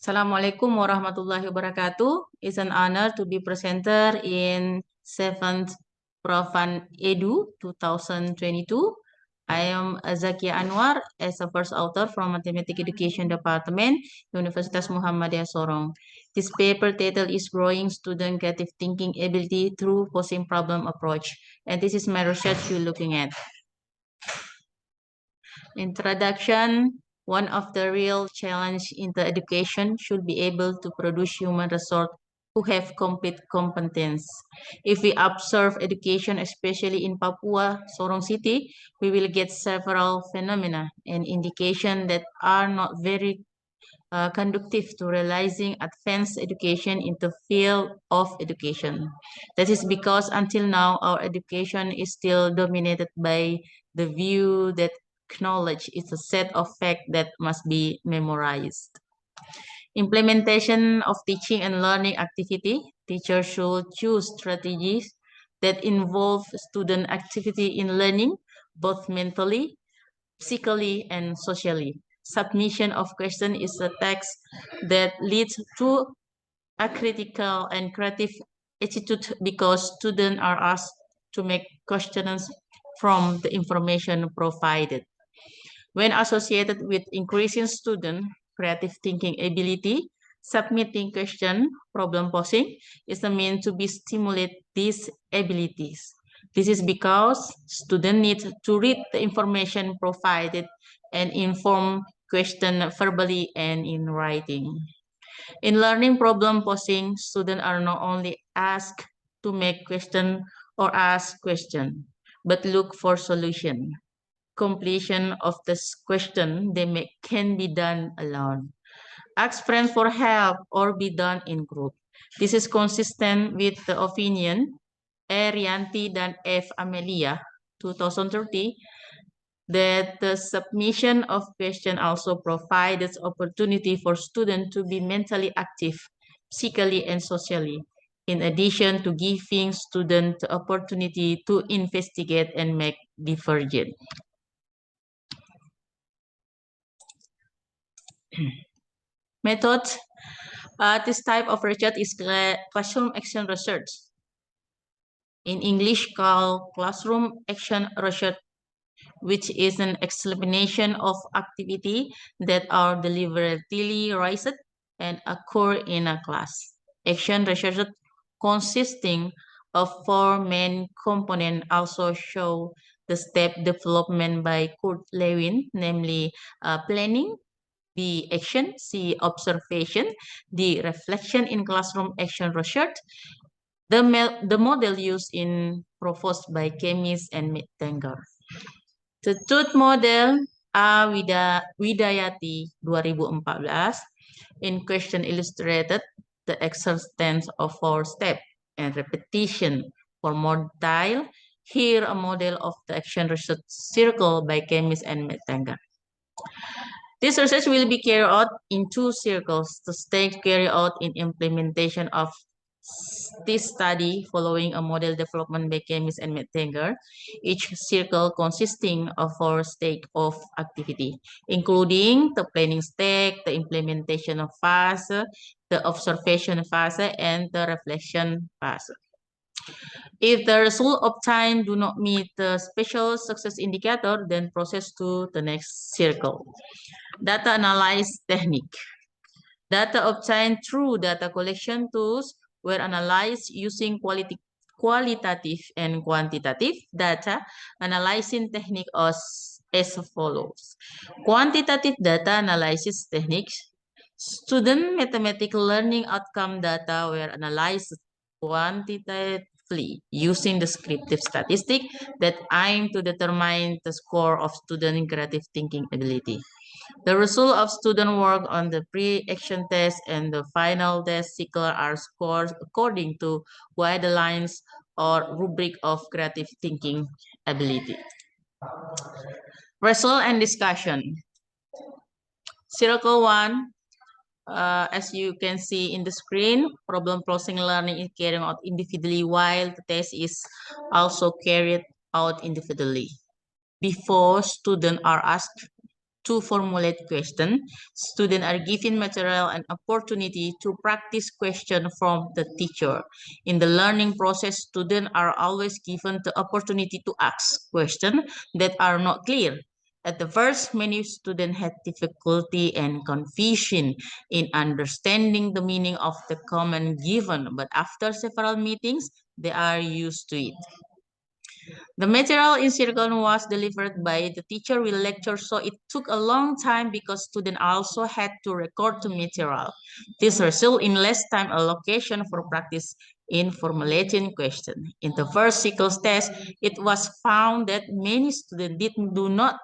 Assalamualaikum warahmatullahi wabarakatuh. It's an honor to be presenter in 7th Profunedu 2022. I am Zakia Anwar as a first author from Mathematics Education Department, Universitas Muhammadiyah Sorong. This paper title is Growing Student Creative Thinking Ability Through Posing Problem Approach. And this is my research you're looking at. Introduction. One of the real challenge in the education should be able to produce human resource who have complete competence. If we observe education, especially in Papua, Sorong City, we will get several phenomena and indication that are not very conducive to realizing advanced education in the field of education. That is because until now, our education is still dominated by the view that knowledge is a set of facts that must be memorized. Implementation of teaching and learning activity. Teachers should choose strategies that involve student activity in learning, both mentally, physically, and socially. Submission of question is a text that leads to a critical and creative attitude because students are asked to make questions from the information provided. When associated with increasing student creative thinking ability, submitting question, problem posing is a means to be stimulate these abilities. This is because students need to read the information provided and inform question verbally and in writing. In learning problem posing, students are not only asked to make question or ask question, but look for solution. Completion of this question can be done alone. Ask friends for help or be done in group. This is consistent with the opinion Rianti dan F. Amelia 2030 that the submission of question also provides opportunity for students to be mentally active, physically and socially, in addition to giving students the opportunity to investigate and make divergent. Method. This type of research is classroom action research. In English, called classroom action research, which is an explanation of activity that are deliberately raised and occur in a class. Action research consisting of 4 main components also show the step development by Kurt Lewin, namely planning, B, action, C, observation, D, reflection in classroom action research. The model used in proposed by Kemis and Mittenger. The truth model A. Widayati 2014 in question illustrated the existence of 4 steps and repetition for more detail. Here a model of the action research circle by Kemis and Mittenger. This research will be carried out in 2 circles. The stage carried out in implementation of this study following a model development by Kemis and Mettinger, each circle consisting of 4 stages of activity, including the planning stage, the implementation phase, the observation phase, and the reflection phase. If the result obtained do not meet the special success indicator, then process to the next circle. Data analysis technique. Data obtained through data collection tools were analyzed using qualitative and quantitative data analyzing technique as follows. Quantitative data analysis techniques. Student mathematical learning outcome data were analyzed quantitatively using descriptive statistics that aim to determine the score of student creative thinking ability. The result of student work on the pre-action test and the final test cycle are scored according to guidelines or rubric of creative thinking ability. Result and discussion. Circle 1, as you can see in the screen, problem processing learning is carried out individually while the test is also carried out individually. Before students are asked to formulate question. Students are given material and opportunity to practice question from the teacher. In the learning process, students are always given the opportunity to ask questions that are not clear. At the first, many students had difficulty and confusion in understanding the meaning of the comment given, but after several meetings, they are used to it. The material in Circle was delivered by the teacher with lecture, so it took a long time because students also had to record the material. This resulted in less time allocation for practice in formulating questions. In the first Circle's test, it was found that many students do not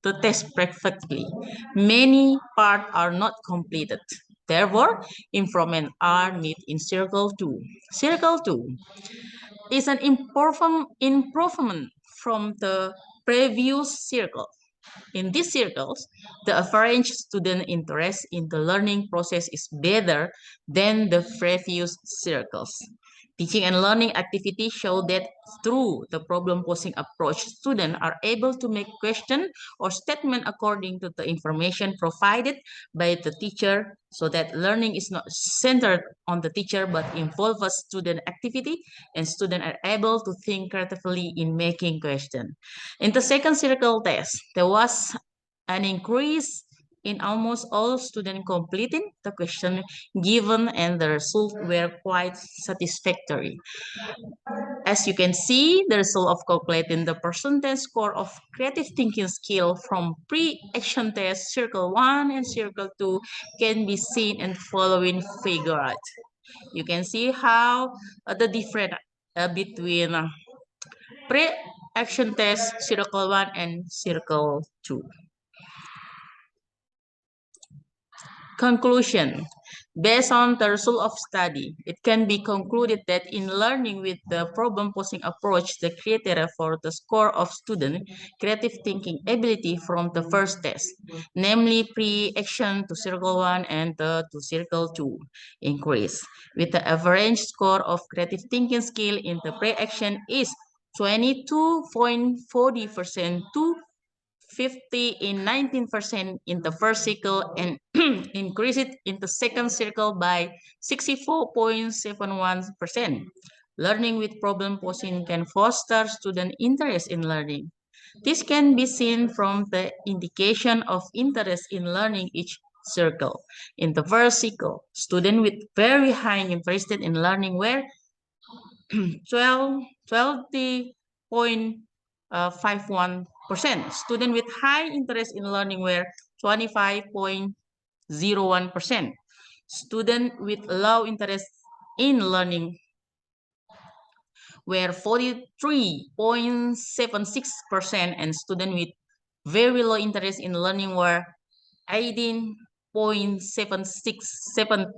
the test perfectly. Many parts are not completed. Therefore, improvement are needed in Circle 2. Circle 2 is an improvement from the previous circle. In these circles, the average student interest in the learning process is better than the previous circles. Teaching and learning activities show that through the problem-posing approach, students are able to make question or statement according to the information provided by the teacher, so that learning is not centered on the teacher but involves student activity, and students are able to think creatively in making question. In the second circle test, there was an increase in almost all students completing the question given, and the results were quite satisfactory. As you can see, the result of calculating the percentage score of creative thinking skill from pre-action test circle 1 and circle 2 can be seen in following figure. You can see how the difference between pre-action test circle 1 and circle 2. Conclusion. Based on the result of study, it can be concluded that in learning with the problem-posing approach, the criteria for the score of student creative thinking ability from the first test, namely pre-action to circle 1 and to circle 2, increase, with the average score of creative thinking skill in the pre-action is 22.40% to 50 in 19% in the first circle, and increase it in the second circle by 64.71%. Learning with problem posing can foster student interest in learning. This can be seen from the indication of interest in learning each circle. In the first circle, students with very high interest in learning were 20.51%. Students with high interest in learning were 25.01%. Students with low interest in learning were 43.76%, and students with very low interest in learning were 18.767%.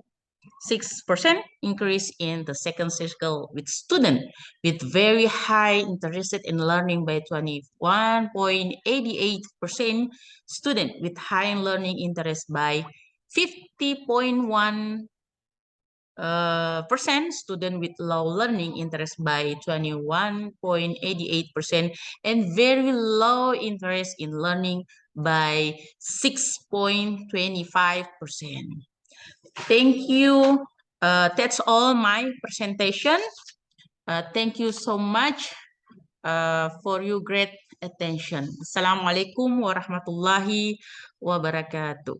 Increase in the second circle with students with very high interested in learning by 21.88%, student with high learning interest by 50.1%, student with low learning interest by 21.88%, and very low interest in learning by 6.25%. Thank you. That's all my presentation. Thank you so much for your great attention. Assalamualaikum warahmatullahi wabarakatuh.